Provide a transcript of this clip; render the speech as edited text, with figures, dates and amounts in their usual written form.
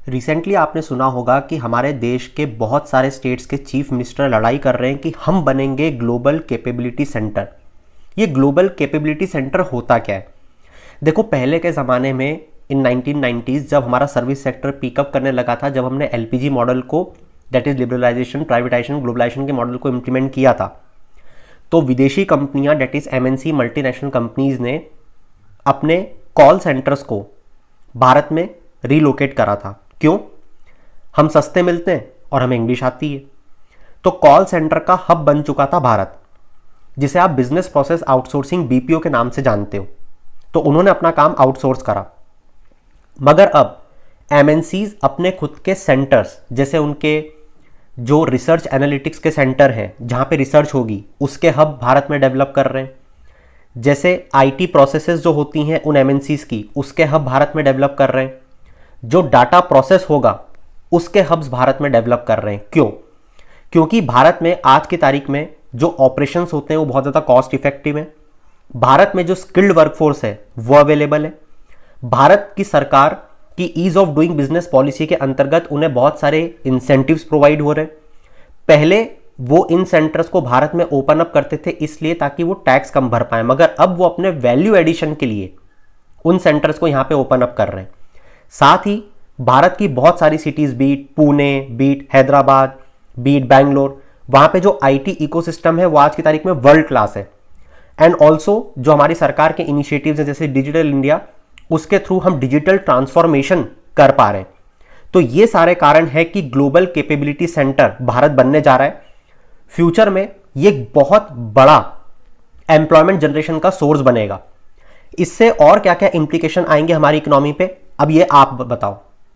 Recently आपने सुना होगा कि हमारे देश के बहुत सारे स्टेट्स के चीफ मिनिस्टर लड़ाई कर रहे हैं कि हम बनेंगे ग्लोबल कैपेबिलिटी सेंटर। ये ग्लोबल कैपेबिलिटी सेंटर होता क्या है? देखो, पहले के ज़माने में इन 1990s जब हमारा सर्विस सेक्टर पिकअप करने लगा था, जब हमने एलपीजी मॉडल को, that is liberalisation, privatisation, globalisation के मॉडल को इम्प्लीमेंट किया था, तो विदेशी कंपनियां, that is MNC, multinational companies ने अपने कॉल सेंटर्स को भारत में रीलोकेट करा था। क्यों? हम सस्ते मिलते हैं और हमें इंग्लिश आती है। तो कॉल सेंटर का हब बन चुका था भारत, जिसे आप बिजनेस प्रोसेस आउटसोर्सिंग बीपीओ के नाम से जानते हो। तो उन्होंने अपना काम आउटसोर्स करा। मगर अब एमएनसीज अपने खुद के सेंटर्स, जैसे उनके जो रिसर्च एनालिटिक्स के सेंटर हैं जहां पे रिसर्च होगी, उसके हब भारत में डेवलप कर रहे हैं। जैसे आईटी प्रोसेसेस जो होती हैं उन एमएनसीज की, उसके हब भारत में डेवलप कर रहे हैं। जो डाटा प्रोसेस होगा उसके हब्स भारत में डेवलप कर रहे हैं। क्यों? क्योंकि भारत में आज की तारीख में जो ऑपरेशंस होते हैं वो बहुत ज़्यादा कॉस्ट इफेक्टिव है। भारत में जो स्किल्ड वर्कफोर्स है वो अवेलेबल है। भारत की सरकार की ease of doing business policy के अंतर्गत उन्हें बहुत सारे इंसेंटिव्स प्रोवाइड हो रहे हैं। पहले वो इन सेंटर्स को भारत में ओपन अप करते थे इसलिए ताकि वो टैक्स कम भर पाए, मगर अब वो अपने वैल्यू एडिशन के लिए उन सेंटर्स को यहां पे ओपन अप कर रहे हैं। साथ ही भारत की बहुत सारी cities, be it Pune, be it Hyderabad, be it Bangalore, वहां पे जो आईटी इकोसिस्टम है वो आज की तारीख में वर्ल्ड क्लास है। एंड ऑल्सो जो हमारी सरकार के इनिशिएटिव्स हैं जैसे डिजिटल इंडिया, उसके थ्रू हम डिजिटल ट्रांसफॉर्मेशन कर पा रहे हैं। तो ये सारे कारण है कि ग्लोबल कैपेबिलिटी सेंटर भारत बनने जा रहा है। फ्यूचर में ये बहुत बड़ा एम्प्लॉयमेंट जनरेशन का सोर्स बनेगा। इससे और क्या क्या इंप्लीकेशन आएंगे हमारी इकोनॉमी पे, अब ये आप बताओ।